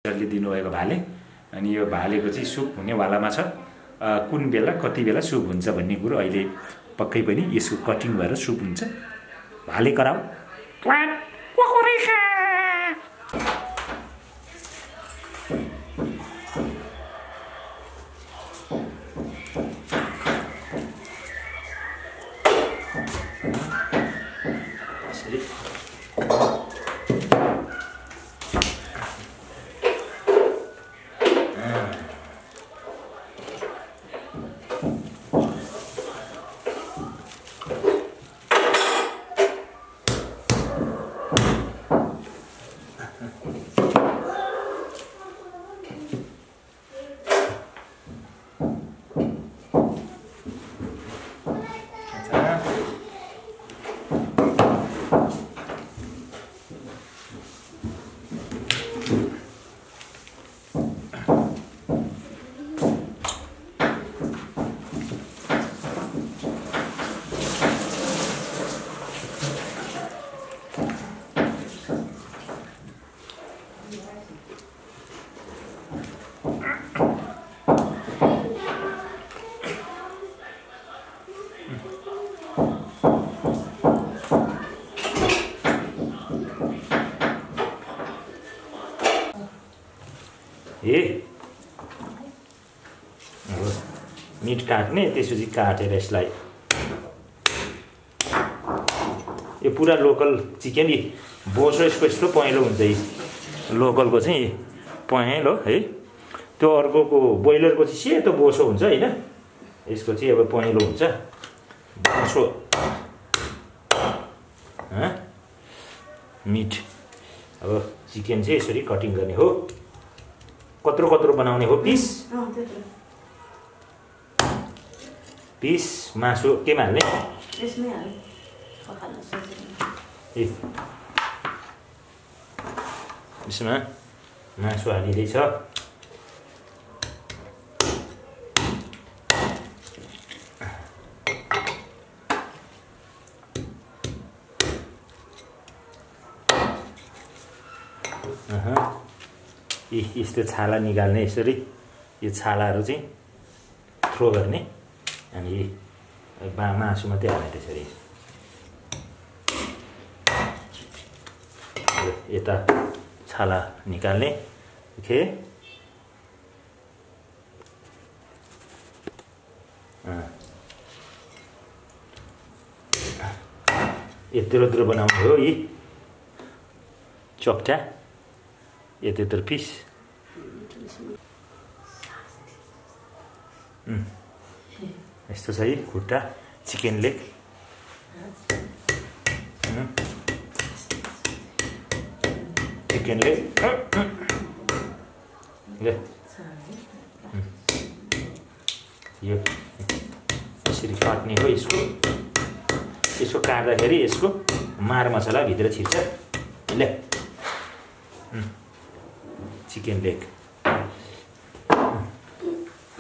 ले दिनुभएको भाले अनि यो भालेको चाहिँ सुप हुनेवालामा छ। कुन बेला कति बेला सुप हुन्छ भन्ने कुरो अहिले पक्कै पनि यसको कटिङ भएर सुप हुन्छ। भाले कराउ मीट काट्ने त्यसपछि काटेर यसलाई यो पुरा लोकल चिकन बोसो यसको यस्तो पहेँलो हुन्छ। लोकलको चाहिँ पहेँलो है, त्यो अर्कोको ब्रोइलरको चाहिँ सेतो बोसो हुन्छ हैन, यसको चाहिँ अब पहेँलो हुन्छ बोसो। मिट अब चिकन चाहिँ यसरी कटिङ गर्ने हो। कत्रो कत्रो बनाउने हो पिस पिस मासु केमा हाल्ने? यसमै हाल्ने यसमा मासु हालिँदैछ। यस्तो छाला निकाल्ने, यसरी यो छालाहरू चाहिँ थ्रो गर्ने अनि मासु मात्रै हाल्ने त्यसरी। यता छाला निकाल्ने ओके। यत्रो यत्रो बनाउने हो यी चोप्टा, यत्रो यत्रो पिस। यस्तो छ है खुट्टा चिकन लेग। चिकन लेग यो यसरी काट्ने हो। यसको काट्दाखेरि यसको मार मसला भित्र छिर्छ। ले चिकन लेग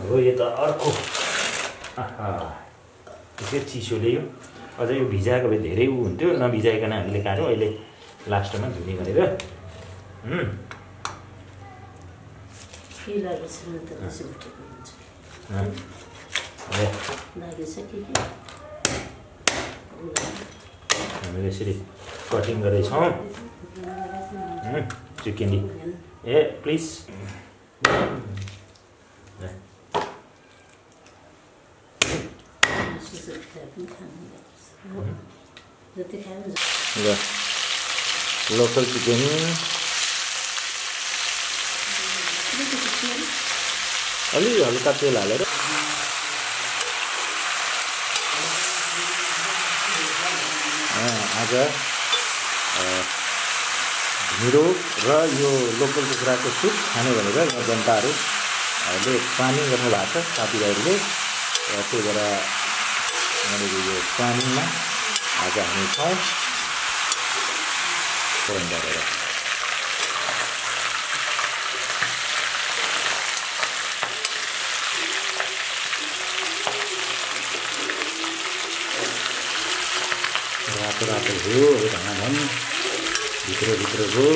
हो। यो त अर्को त्यसै चिसोले यो अझ यो भिजाएको भए धेरै हुन्थ्यो, नभिजाइकन हामीले काट्यौँ। अहिले लास्टमा धुने गरेर हामीले यसरी कटिङ गर्दैछौँ chicken. A please local chicken अलि हल्का तेल हालेर आज ढिँडो र यो लोकल कुखुराको सुप खाने भनेर यहाँ जनताहरूले प्लानिङ गर्नु भएको छ साथीभाइहरूले। त्यही भएर यहाँनिर यो प्लानिङमा आज हामी छौँ गरेर। रातो रातो हो धान भित्र भित्र हो।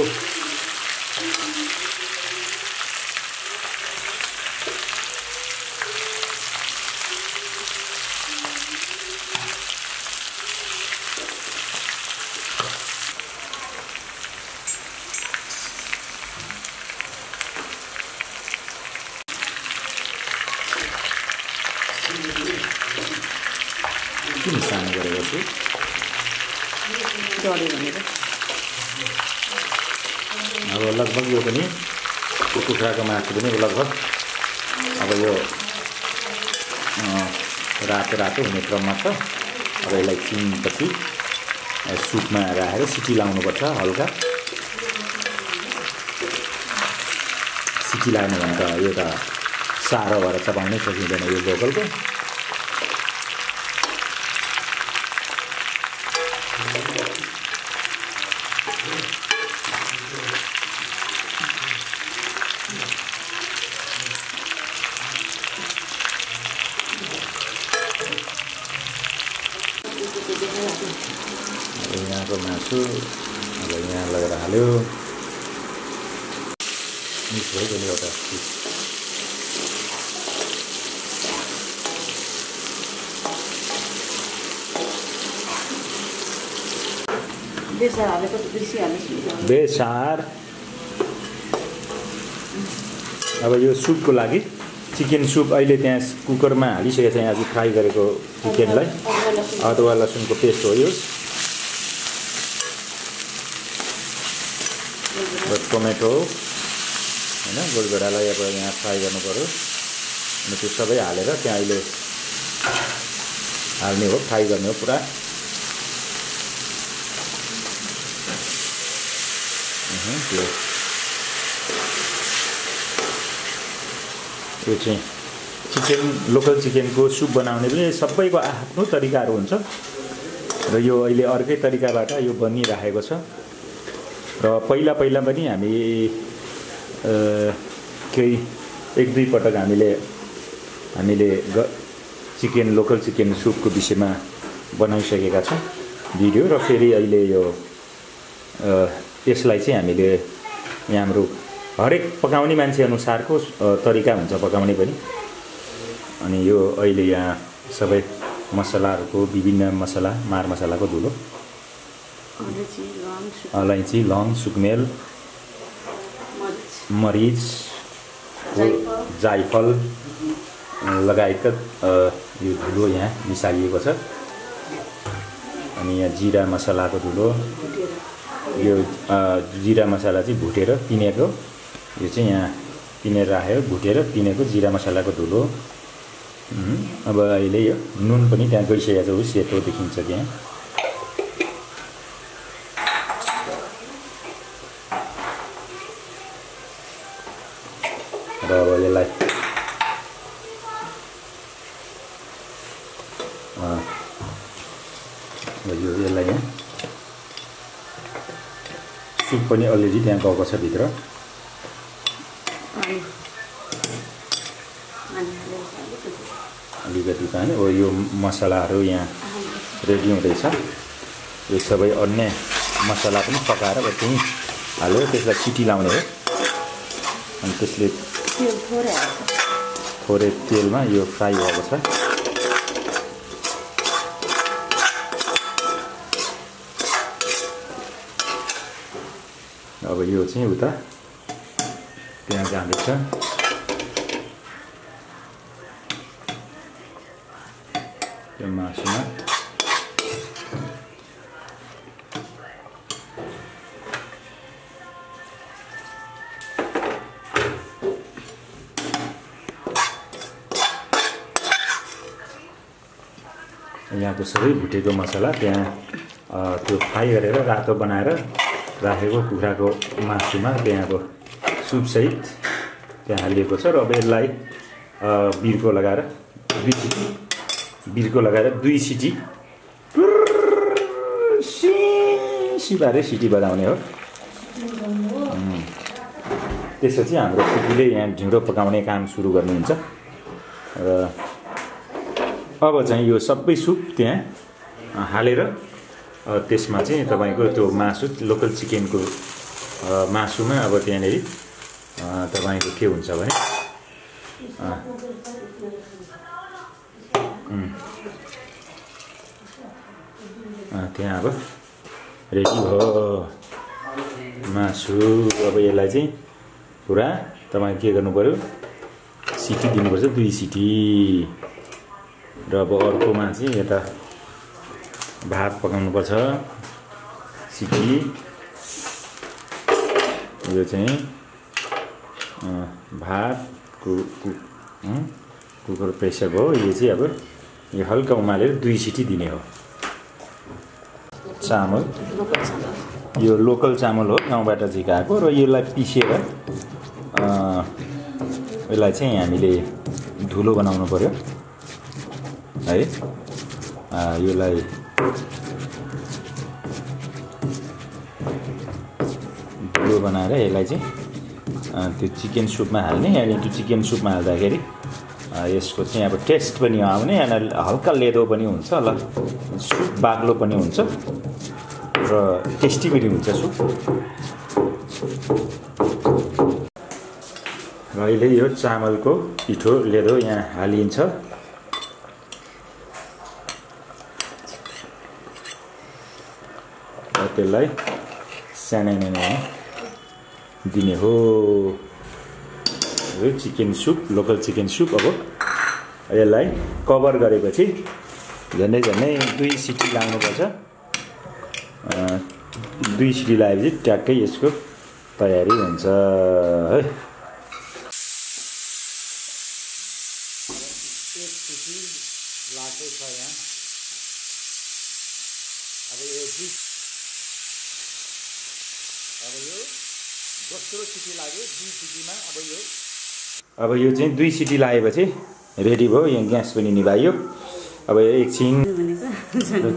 छु अब लगभग यो पनि कुखुराको मासु पनि लगभग अब यो रातो रातो हुने क्रममा छ। अब यसलाई चिनेपछि सुपमा राखेर सिटी लाउनुपर्छ हल्का। सिटी लाग्नु भने त यो त साह्रो भएर चबाउनै सकिँदैन यो लोकलको। यहाँको मासु अब यहाँ लगेर हाल्यो मिक्स भयो नि एउटा बेसार। अब यो सुपको लागि चिकन सुप अहिले त्यहाँ कुकरमा हालिसकेको छ। यहाँ फ्राई गरेको चिकनलाई अदुवा लसुनको पेस्ट हो यो। टोमेटो हैन गोलभेडालाई अब यहाँ फ्राई गर्नु पर्यो अनि त्यो सबै हालेर त्यहाँ अहिले हाल्ने हो, फ्राई गर्ने हो पुरा। यो चाहिँ चिकन लोकल चिकनको सुप बनाउने पनि सबैको आफ्नो तरिकाहरू हुन्छ र यो अहिले अर्कै तरिकाबाट यो बनिरहेको छ। र पहिला पनि हामी केही एक दुई पटक हामीले चिकन लोकल चिकन सुपको विषयमा बनाइसकेका छौँ भिडियो। र फेरि अहिले यो यसलाई चाहिँ हामीले यहाँ हाम्रो हरेक पकाउने मान्छे अनुसारको तरिका हुन्छ पकाउने पनि। अनि यो अहिले यहाँ सबै मसलाहरूको विभिन्न मसला मार मसलाको धुलो अलैँची लौंग सुकमेल मरिच जायफल लगायतका यो धुलो यहाँ मिसाइएको छ। अनि यहाँ जिरा मसलाको धुलो, यो जिरा मसला चाहिँ भुटेर पिनेको, यो चाहिँ यहाँ पिनेर राखेर भुटेर पिनेको जिरा मसलाको धुलो। अब अहिले यो नुन पनि त्यहाँ गइसकेको छ, सेतो देखिन्छ त्यहाँ। र अब यसलाई यसलाई यहाँ सुप पनि अलरेडी त्यहाँ गएको छ भित्र। अलिकति पानी हो, यो मसलाहरू यहाँ रेडी हुँदैछ। यो सबै अन्य मसला पनि पकाएर त्यहीँ हालेर त्यसलाई सिटी लाउने हो। अनि त्यसले थोरै तेलमा यो फ्राई भएको छ। अब यो चाहिँ उता त्यहाँ जाँदैछ। त्यो मासुमा यहाँको सबै भुटेको मसला त्यहाँ त्यो फ्राई गरेर रातो बनाएर राखेको कुखुराको मासुमा त्यहाँको सुपसहित त्यहाँ हालिएको छ। र अब यसलाई बिर्को लगाएर दुई सिटी सिपारे सिटी बजाउने हो। त्यसपछि हाम्रो कुकुरले यहाँ ढिँडो पकाउने काम सुरु गर्नुहुन्छ। र अब चाहिँ यो सबै सुप त्यहाँ हालेर त्यसमा चाहिँ तपाईको त्यो मासु लोकल चिकनको मासुमा अब त्यहाँनेरि तपाईको के हुन्छ भने त्यहाँ अब रेडी भयो मासु। अब यसलाई चाहिँ पुरा तपाईँ के गर्नु पर्यो, सिटी दिनुपर्छ 2 सिटी। र अब अर्कोमा चाहिँ यता भात पकाउनुपर्छ सिटी यो चाहिँ भात कुकर प्रेसर भयो यो चाहिँ अब यो हल्का उमालेर 2 सिटी दिने हो चामल यो लोकल चामल हो गाउँबाट झिकाएको र यसलाई पिसेर यसलाई चाहिँ हामीले धुलो बनाउनु पर्यो है यसलाई धुलो बनाएर यसलाई चाहिँ त्यो चिकन सुपमा हाल्ने अनि त्यो चिकन सुपमा हाल्दाखेरि यसको चाहिँ अब टेस्ट पनि आउने अनि हल्का लेदो पनि हुन्छ ल सुप बाक्लो पनि हुन्छ र टेस्टी पनि हुन्छ सुप र अहिले यो चामलको पिठो लेदो यहाँ हालिन्छ र त्यसलाई सानै दिने हो यो chicken soup local chicken soup अब यसलाई कभर गरेपछि झन्डै 2 सिटी लाग्नुपर्छ 2 सिटी लगाएपछि ट्याक्कै यसको तयारी हुन्छ है लाग्दै छ यहाँ अब यो दोस्रो सिटी लाग्यो 2 सिटीमा अब यो चाहिँ 2 सिटी लागेपछि रेडी भयो यहाँ ग्यास पनि निभाइयो अब एकछिन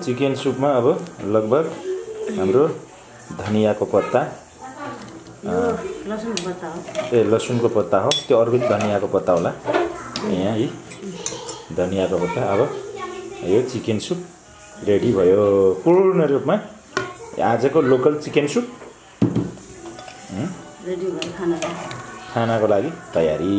चिकन सुपमा अब लगभग हाम्रो धनियाको पत्ता लसुनको पत्ता हो त्यो अर्को धनियाको पत्ता होला यहाँ है धनियाको पत्ता अब यो चिकन सुप रेडी भयो पूर्ण रूपमा आजको लोकल चिकन सुप रेडी भयो खानाको लागि तयारी